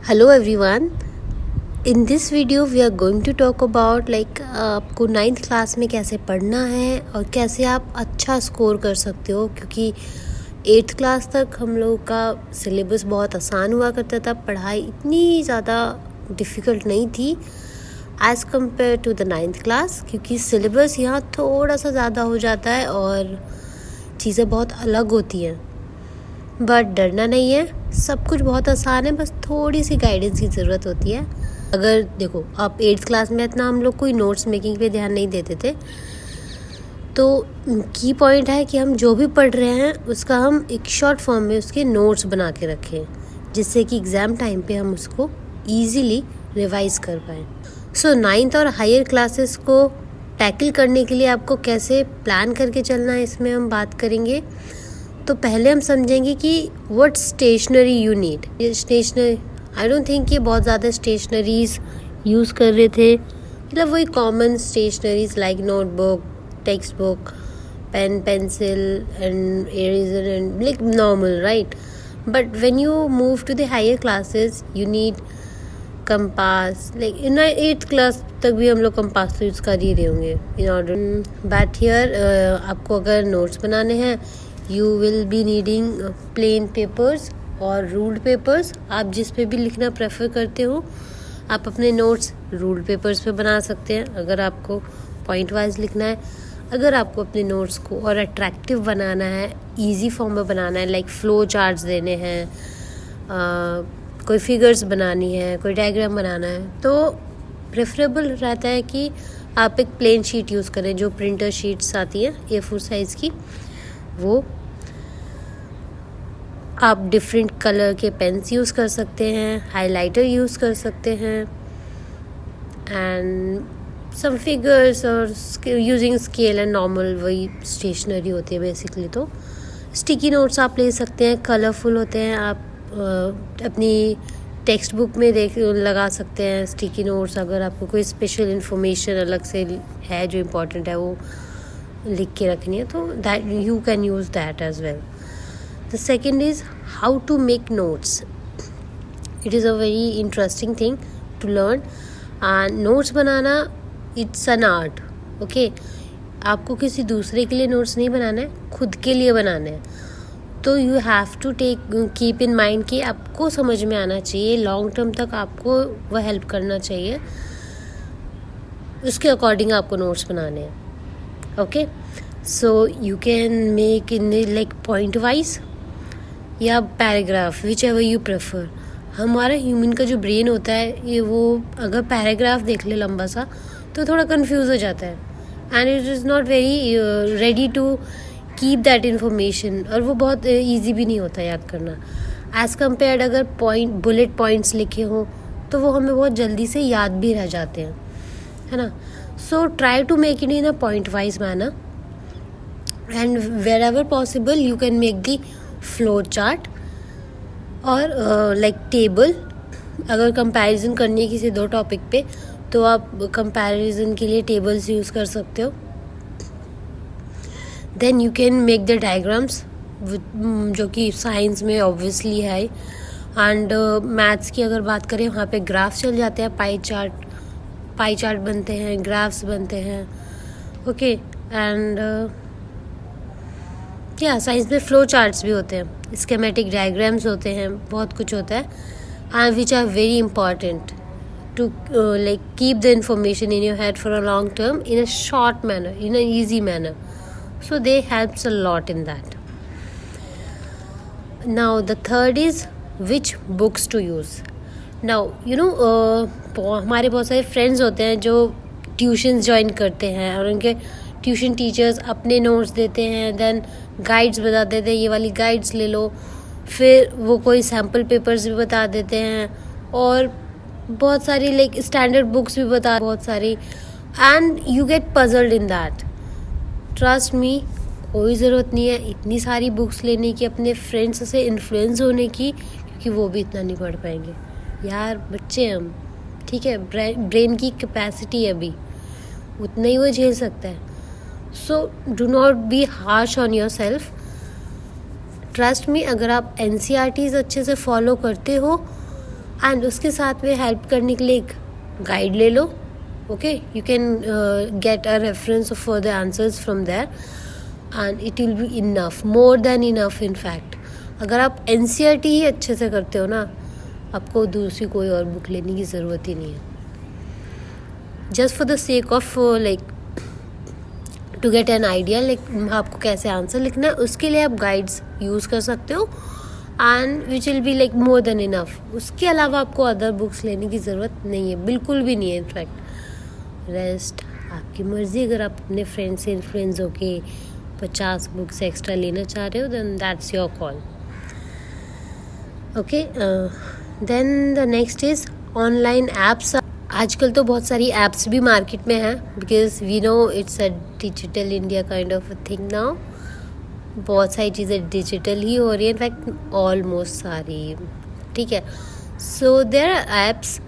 Hello everyone. In this video we are going to talk about आपको 9th class में कैसे पढ़ना है और कैसे आप अच्छा स्कोर कर सकते हो, क्योंकि 8th क्लास तक हम लोगों का सिलेबस बहुत आसान हुआ करता था. पढ़ाई इतनी ज़्यादा डिफ़िकल्ट नहीं थी as compare to the 9th class, क्योंकि सिलेबस यहाँ थोड़ा सा ज़्यादा हो जाता है और चीज़ें बहुत अलग होती हैं. बट डरना नहीं है, सब कुछ बहुत आसान है, बस थोड़ी सी गाइडेंस की ज़रूरत होती है. अगर देखो आप 8th क्लास में इतना हम लोग कोई नोट्स मेकिंग पे ध्यान नहीं देते थे, तो की पॉइंट है कि हम जो भी पढ़ रहे हैं उसका हम एक शॉर्ट फॉर्म में उसके नोट्स बना के रखें, जिससे कि एग्ज़ाम टाइम पे हम उसको ईज़िली रिवाइज़ कर पाएँ. सो 9th और हायर क्लासेस को टैकल करने के लिए आपको कैसे प्लान करके चलना है, इसमें हम बात करेंगे. तो पहले हम समझेंगे कि व्हाट स्टेशनरी यू नीड. ये स्टेशनरी, आई डोंट थिंक ये बहुत ज़्यादा स्टेशनरीज़ यूज़ कर रहे थे, मतलब वही common stationeries like notebook, text book, pen, pencil and eraser and like normal, right. But when you move to the higher classes you need compass. Like in 8th class तक भी हम लोग कंपास तो यूज़ कर ही रहे होंगे in order. But here आपको अगर नोट्स बनाने हैं you will be needing plain papers और ruled papers. आप जिस पे भी लिखना प्रेफर करते हो आप अपने नोट्स ruled papers पे बना सकते हैं अगर आपको पॉइंट वाइज लिखना है. अगर आपको अपने नोट्स को और अट्रैक्टिव बनाना है, इजी फॉर्म में बनाना है, लाइक फ्लो चार्ट्स देने हैं, कोई फिगर्स बनानी है, कोई डायग्राम बनाना है, तो प्रेफरेबल रहता है कि आप एक प्लेन शीट यूज़ करें. जो प्रिंटर शीट्स आती हैं A4 साइज़ की, वो आप डिफरेंट कलर के पेन्स यूज़ कर सकते हैं, हाइलाइटर यूज़ कर सकते हैं, एंड सम फिगर्स और यूजिंग स्केल एंड नॉर्मल वही स्टेशनरी होती है बेसिकली. तो स्टिकी नोट्स आप ले सकते हैं, कलरफुल होते हैं. आप अपनी टेक्स्ट बुक में लगा सकते हैं स्टिकी नोट्स. अगर आपको कोई स्पेशल इन्फॉर्मेशन अलग से है जो इम्पोर्टेंट है वो लिख के रखनी है, तो that you can use that as well. The second is how to make notes. It is a very interesting thing to learn. Notes बनाना इट्स एन आर्ट. ओके, आपको किसी दूसरे के लिए नोट्स नहीं बनाना है, खुद के लिए बनाना है. तो you have to keep in mind कि आपको समझ में आना चाहिए, लॉन्ग टर्म तक आपको वह हेल्प करना चाहिए, उसके अकॉर्डिंग आपको नोट्स बनाने हैं. Okay, so you can make in like point wise या paragraph, which ever you prefer. हमारा ह्यूमन का जो ब्रेन होता है ये वो अगर पैराग्राफ देख ले लंबा सा तो थोड़ा कंफ्यूज हो जाता है, and it is not very ready to keep that information, और वो बहुत ईजी भी नहीं होता याद करना. एज़ कम्पेयर्ड अगर बुलेट पॉइंट्स लिखे हों तो वो हमें बहुत जल्दी से याद भी रह जाते हैं, है ना. So try to make it in a point wise manner, and wherever possible you can make the flow chart और like table. अगर comparison करनी है किसी दो टॉपिक पे तो आप comparison के लिए tables यूज़ कर सकते हो. Then you can make the diagrams जो कि साइंस में ऑब्वियसली है, एंड मैथ्स की अगर बात करें वहाँ पे ग्राफ चल जाते हैं, पाई चार्ट बनते हैं, ग्राफ्स बनते हैं. ओके, एंड क्या साइंस में फ्लो चार्ट्स भी होते हैं, स्कीमेटिक डायग्राम्स होते हैं, बहुत कुछ होता है, and which are very important to like keep the information in your head for a long term in a short manner, in a easy manner. So they help a lot in that. Now the third is which books to use. Now you know हमारे बहुत सारे friends होते हैं जो tuitions join करते हैं और उनके ट्यूशन टीचर्स अपने नोट्स देते हैं, देन गाइड्स बता देते हैं ये वाली गाइड्स ले लो, फिर वो कोई सैम्पल पेपर्स भी बता देते हैं और बहुत सारी लाइक स्टैंडर्ड बुक्स भी बता बहुत सारी, and you get puzzled in that. Trust me, कोई ज़रूरत नहीं है इतनी सारी बुक्स लेने की, अपने फ्रेंड्स से इन्फ्लुएंस होने की, क्योंकि वो भी इतना नहीं पढ़ पाएंगे. यार बच्चे हम, ठीक है, ब्रेन की कैपेसिटी अभी उतना ही वो झेल सकता है. So do not be harsh on your self. Trust me, अगर आप NCERTs अच्छे से फॉलो करते हो एंड उसके साथ में हेल्प करने के लिए एक गाइड ले लो. Okay, you can get a reference for the answers from there and it will be enough, more than enough. In fact अगर आप NCERT ही अच्छे से करते हो ना, आपको दूसरी कोई और बुक लेने की ज़रूरत ही नहीं है. Just for the sake of like to get an idea, like आपको कैसे आंसर लिखना है, उसके लिए आप गाइड्स यूज़ कर सकते हो and which will be like more than enough. उसके अलावा आपको अदर बुक्स लेने की ज़रूरत नहीं है, बिल्कुल भी नहीं है. इनफैक्ट रेस्ट आपकी मर्ज़ी. अगर आप अपने फ्रेंड से इन्फ्लुएंस होके 50 बुक्स एक्स्ट्रा लेना चाह रहे हो, then that's your call. Okay, then the next is online apps. आजकल तो बहुत सारी ऐप्स भी मार्केट में हैं, because we know it's a digital India kind of a thing now. बहुत सारी चीज़ें डिजिटल ही हो रही है, इनफैक्ट ऑलमोस्ट सारी. ठीक है, so there are apps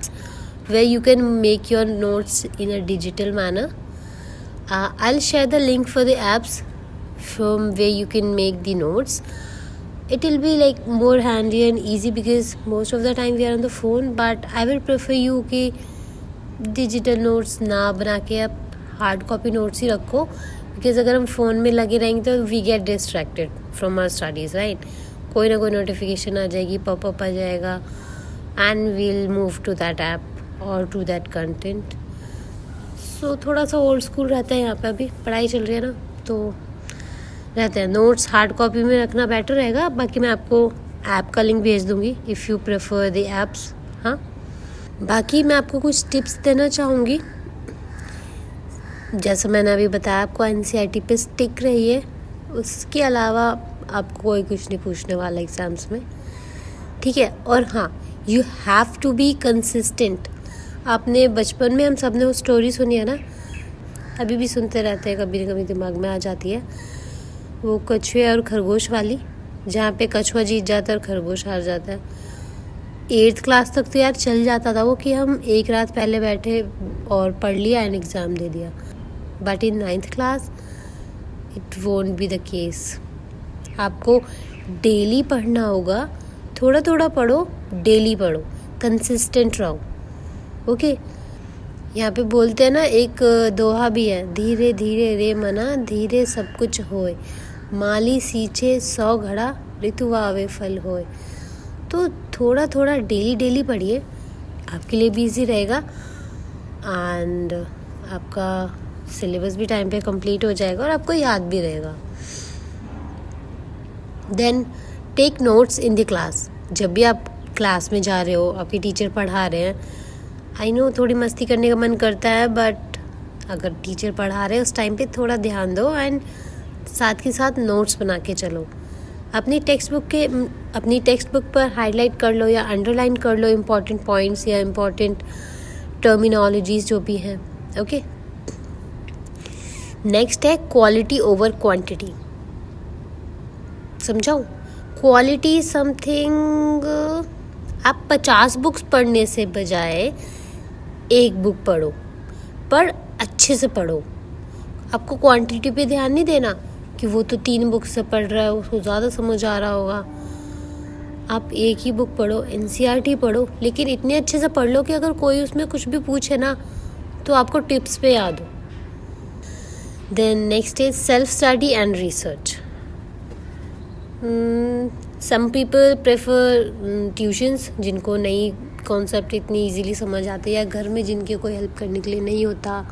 where you can make your notes in a digital manner. I'll share the link for the apps from where you can make the notes. It will be like more handy and easy because most of the time we are on the phone, but I will prefer you कि digital notes ना बना के आप hard copy notes ही रखो, because अगर हम phone में लगे रहेंगे तो we get distracted from our studies, right? कोई ना कोई notification आ जाएगी, pop-up आ जाएगा and we'll move to that app और टू दैट कंटेंट. सो थोड़ा सा ओल्ड स्कूल रहता है यहाँ पे, अभी पढ़ाई चल रही है ना, तो रहते हैं नोट्स हार्ड कॉपी में रखना बेटर रहेगा. बाकी मैं आपको ऐप का लिंक भेज दूँगी if you prefer the apps. हाँ, बाकी मैं आपको कुछ टिप्स देना चाहूँगी. जैसा मैंने अभी बताया, आपको NCERT पे स्टिक रहिए. उसके अलावा आपको कोई कुछ नहीं पूछने वाला एग्ज़ाम्स में. ठीक है, और हाँ, you have to be consistent. आपने बचपन में हम सब ने वो स्टोरी सुनी है ना, अभी भी सुनते रहते हैं, कभी न कभी दिमाग में आ जाती है, वो कछुए और खरगोश वाली, जहाँ पे कछुआ जीत जाता है और खरगोश हार जाता है. 8th क्लास तक तो यार चल जाता था वो कि हम एक रात पहले बैठे और पढ़ लिया एंड एग्ज़ाम दे दिया. But in 9th class it won't be the case. आपको डेली पढ़ना होगा. थोड़ा थोड़ा पढ़ो, डेली पढ़ो, कंसिस्टेंट रहो. ओके, यहाँ पे बोलते हैं ना, एक दोहा भी है, धीरे धीरे रे मना धीरे सब कुछ होए, माली सींचे 100 घड़ा ऋतु आवे फल होए. तो थोड़ा थोड़ा डेली पढ़िए, आपके लिए भी इजी रहेगा एंड आपका सिलेबस भी टाइम पे कंप्लीट हो जाएगा और आपको याद भी रहेगा. Then take notes in the class. जब भी आप क्लास में जा रहे हो, आपके टीचर पढ़ा रहे हैं, आई नो थोड़ी मस्ती करने का मन करता है, बट अगर टीचर पढ़ा रहे हैं उस टाइम पे थोड़ा ध्यान दो एंड साथ के साथ नोट्स बना के चलो. अपनी टेक्स्ट बुक पर हाईलाइट कर लो या अंडरलाइन कर लो इम्पॉर्टेंट पॉइंट्स या इम्पॉर्टेंट टर्मिनोलॉजीज जो भी हैं. ओके, नेक्स्ट है क्वालिटी ओवर क्वांटिटी. समझाऊँ? क्वालिटी समथिंग, आप 50 बुक्स पढ़ने से बजाय एक बुक पढ़ो, पर अच्छे से पढ़ो. आपको क्वांटिटी पे ध्यान नहीं देना कि वो तो 3 बुक्स से पढ़ रहा है, उसको ज़्यादा समझ आ रहा होगा. आप एक ही बुक पढ़ो, NCERT पढ़ो, लेकिन इतने अच्छे से पढ़ लो कि अगर कोई उसमें कुछ भी पूछे ना तो आपको टिप्स पे याद हो. Then next is self study and research. Some people prefer tuitions, जिनको नई कॉन्सेप्ट इतनी इजीली समझ आते, या घर में जिनके कोई हेल्प करने के लिए नहीं होता,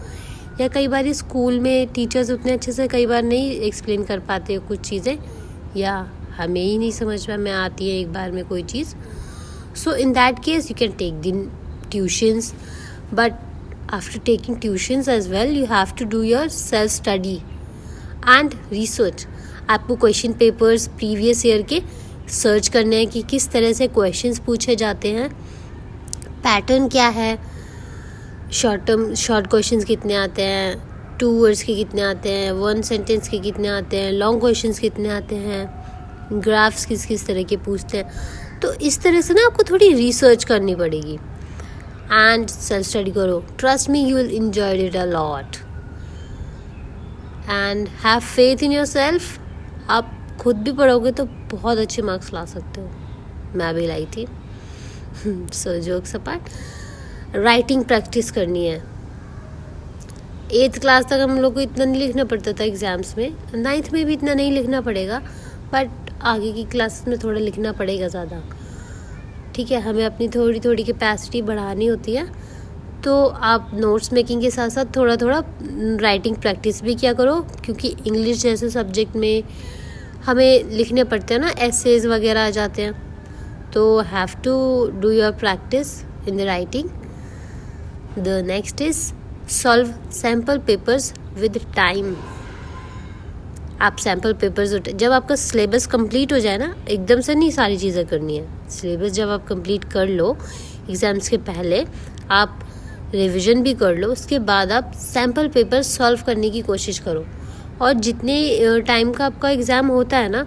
या कई बार स्कूल में टीचर्स उतने अच्छे से कई बार नहीं एक्सप्लेन कर पाते कुछ चीज़ें, या हमें ही नहीं समझ में आती है एक बार में कोई चीज़. So in that case you can take the tuitions, but after taking tuitions as well you have to do your self study and research. आपको क्वेश्चन पेपर्स प्रीवियस ईयर के सर्च करने हैं कि किस तरह से क्वेश्चंस पूछे जाते हैं, पैटर्न क्या है, शॉर्ट क्वेश्चंस कितने आते हैं, 2 वर्ड्स के कितने आते हैं, 1 सेंटेंस के कितने आते हैं, लॉन्ग क्वेश्चंस कितने आते हैं, ग्राफ्स किस तरह के पूछते हैं. तो इस तरह से ना आपको थोड़ी रिसर्च करनी पड़ेगी एंड सेल्फ स्टडी करो. Trust me, you will enjoy it a lot and have faith in yourself. आप खुद भी पढ़ोगे तो बहुत अच्छे मार्क्स ला सकते हो. मैं भी लाई थी. सो जोक्स अपार्ट, राइटिंग प्रैक्टिस करनी है। 8th क्लास तक हम लोग को इतना नहीं लिखना पड़ता था एग्ज़ाम्स में, 9th में भी इतना नहीं लिखना पड़ेगा, बट आगे की क्लासेस में थोड़ा लिखना पड़ेगा ज़्यादा। ठीक है, हमें अपनी थोड़ी थोड़ी कैपेसिटी बढ़ानी होती है, तो आप नोट्स मेकिंग के साथ साथ थोड़ा थोड़ा राइटिंग प्रैक्टिस भी किया करो, क्योंकि इंग्लिश जैसे सब्जेक्ट में हमें लिखने पड़ते हैं ना, एसेज वगैरह आ जाते हैं, तो have to do your practice in the writing. The next is solve sample papers with time. आप सैम्पल पेपर्स, जब आपका सिलेबस कंप्लीट हो जाए ना, एकदम से नहीं सारी चीज़ें करनी है। सिलेबस जब आप कंप्लीट कर लो एग्ज़ाम्स के पहले, आप रिवीजन भी कर लो, उसके बाद आप सैम्पल पेपर सॉल्व करने की कोशिश करो। और जितने टाइम का आपका एग्ज़ाम होता है ना,